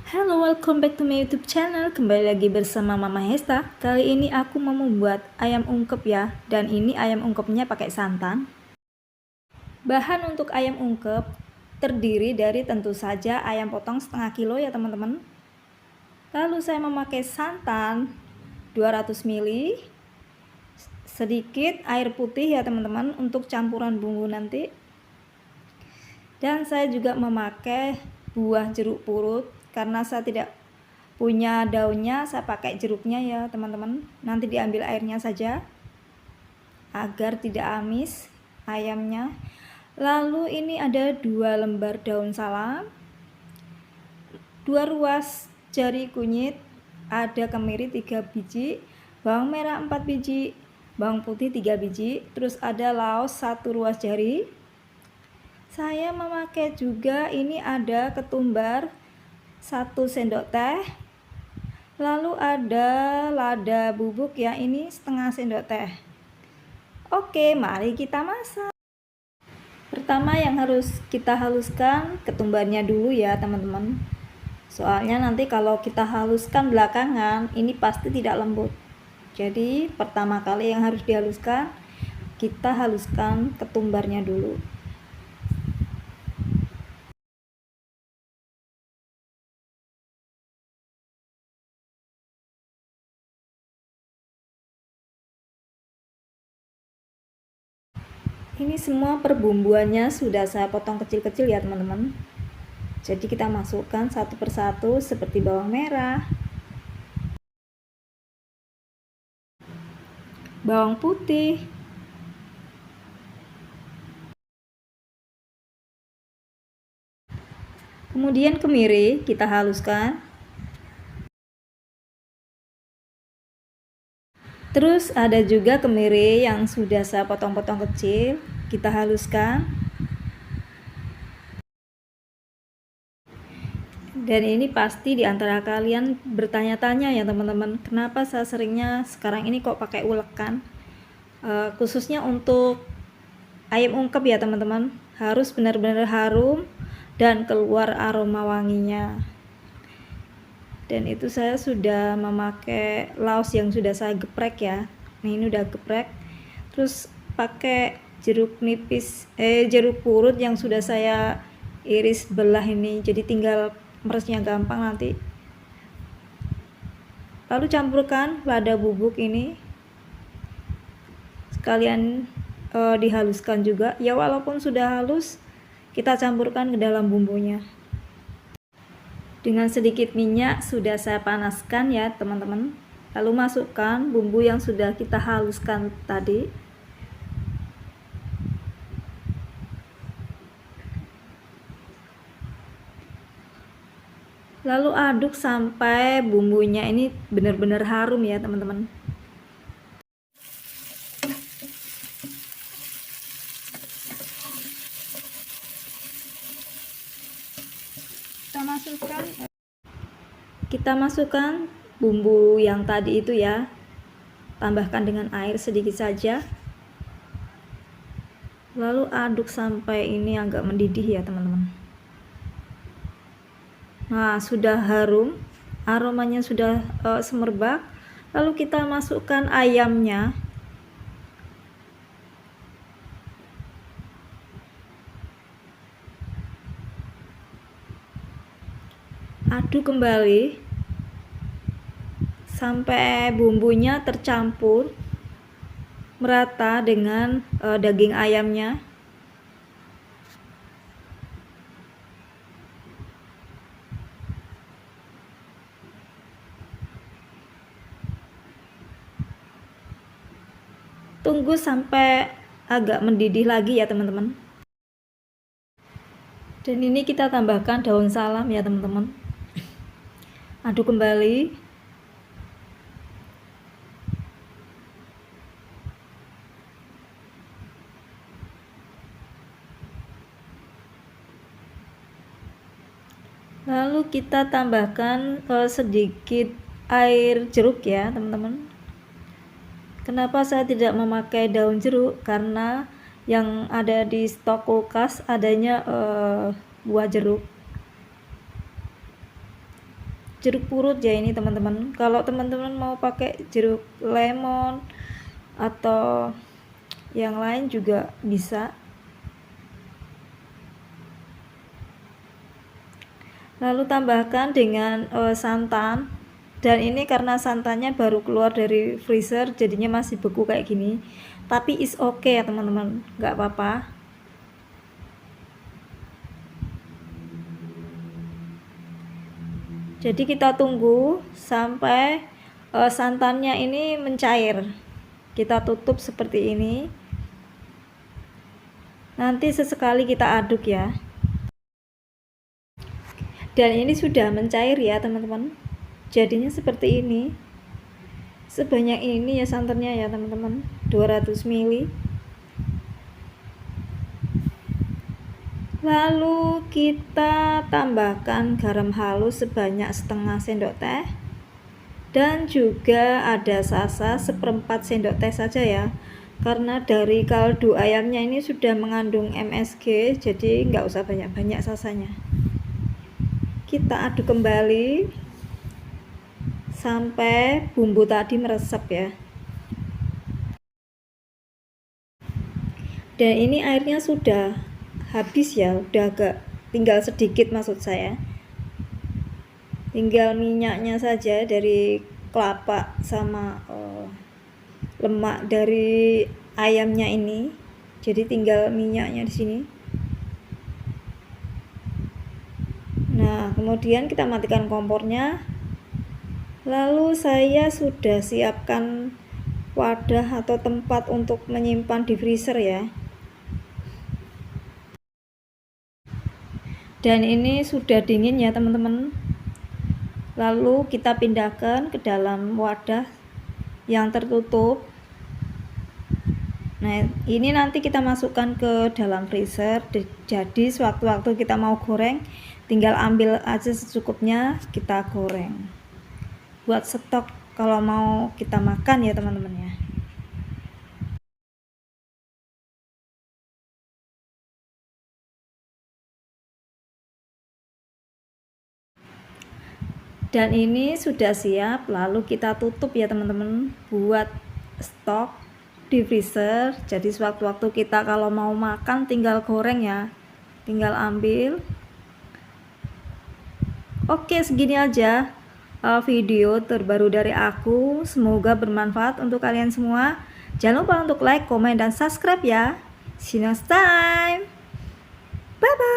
Halo, welcome back to my YouTube channel. Kembali lagi bersama Mama Hesta. Kali ini aku mau membuat ayam ungkep ya. Dan ini ayam ungkepnya pakai santan. Bahan untuk ayam ungkep terdiri dari tentu saja ayam potong setengah kilo ya teman-teman. Lalu saya memakai santan 200 ml, sedikit air putih ya teman-teman untuk campuran bumbu nanti. Dan saya juga memakai buah jeruk purut karena saya tidak punya daunnya, saya pakai jeruknya ya teman-teman. Nanti diambil airnya saja agar tidak amis ayamnya. Lalu ini ada 2 lembar daun salam, 2 ruas jari kunyit, ada kemiri 3 biji, bawang merah 4 biji, bawang putih 3 biji, terus ada laos 1 ruas jari. Saya memakai juga ini ada ketumbar 1 sendok teh. Lalu ada lada bubuk ya, ini setengah sendok teh. Oke, mari kita masak. Pertama yang harus kita haluskan ketumbarnya dulu ya teman-teman. Soalnya nanti kalau kita haluskan belakangan, ini pasti tidak lembut. Jadi pertama kali yang harus dihaluskan, kita haluskan ketumbarnya dulu. Ini semua perbumbuannya sudah saya potong kecil-kecil ya teman-teman. Jadi kita masukkan satu persatu seperti bawang merah, bawang putih, kemudian kemiri kita haluskan. Terus ada juga kemiri yang sudah saya potong-potong kecil, kita haluskan. Dan ini pasti diantara kalian bertanya-tanya ya teman-teman, kenapa saya seringnya sekarang ini kok pakai ulekan. Khususnya untuk ayam ungkep ya teman-teman, harus benar-benar harum dan keluar aroma wanginya. Dan itu saya sudah memakai laos yang sudah saya geprek ya. Nah ini udah geprek. Terus pakai jeruk nipis, jeruk purut yang sudah saya iris belah ini, jadi tinggal meresnya gampang nanti. Lalu campurkan lada bubuk ini, sekalian dihaluskan juga ya, walaupun sudah halus kita campurkan ke dalam bumbunya. Dengan sedikit minyak sudah saya panaskan ya teman-teman. Lalu masukkan bumbu yang sudah kita haluskan tadi. Lalu aduk sampai bumbunya ini benar-benar harum ya teman-teman. Kita masukkan bumbu yang tadi itu ya, tambahkan dengan air sedikit saja, lalu aduk sampai ini agak mendidih ya teman-teman. Nah sudah harum, aromanya sudah semerbak. Lalu kita masukkan ayamnya. Aduk kembali sampai bumbunya tercampur merata dengan daging ayamnya. Tunggu sampai agak mendidih lagi ya teman-teman. Dan ini kita tambahkan daun salam ya teman-teman. Aduk kembali. Lalu kita tambahkan sedikit air jeruk ya teman-teman. Kenapa saya tidak memakai daun jeruk? Karena yang ada di stok kulkas adanya buah jeruk. jeruk purut ya ini teman-teman. Kalau teman-teman mau pakai jeruk lemon atau yang lain juga bisa. Lalu tambahkan dengan santan, dan ini karena santannya baru keluar dari freezer jadinya masih beku kayak gini, tapi is okay ya teman-teman, nggak apa-apa. Jadi kita tunggu sampai santannya ini mencair, kita tutup seperti ini, nanti sesekali kita aduk ya. Dan ini sudah mencair ya teman-teman, jadinya seperti ini, sebanyak ini ya santannya ya teman-teman, 200 ml. Lalu kita tambahkan garam halus sebanyak setengah sendok teh, dan juga ada sasa 1/4 sendok teh saja ya, karena dari kaldu ayamnya ini sudah mengandung MSG, jadi nggak usah banyak-banyak sasanya. Kita aduk kembali sampai bumbu tadi meresap ya. Dan ini airnya sudah habis ya, udah agak tinggal sedikit maksud saya. Tinggal minyaknya saja dari kelapa sama lemak dari ayamnya ini. Jadi tinggal minyaknya di sini. Nah, kemudian kita matikan kompornya. Lalu saya sudah siapkan wadah atau tempat untuk menyimpan di freezer ya. Dan ini sudah dingin ya teman-teman. Lalu kita pindahkan ke dalam wadah yang tertutup. Nah, ini nanti kita masukkan ke dalam freezer. Jadi sewaktu-waktu kita mau goreng, tinggal ambil aja secukupnya, kita goreng. Buat stok kalau mau kita makan ya teman-teman ya. Dan ini sudah siap, lalu kita tutup ya teman-teman, buat stok di freezer. Jadi sewaktu-waktu kita kalau mau makan tinggal goreng ya, tinggal ambil. Oke, segini aja video terbaru dari aku, semoga bermanfaat untuk kalian semua. Jangan lupa untuk like, komen, dan subscribe ya. See you next time, bye bye.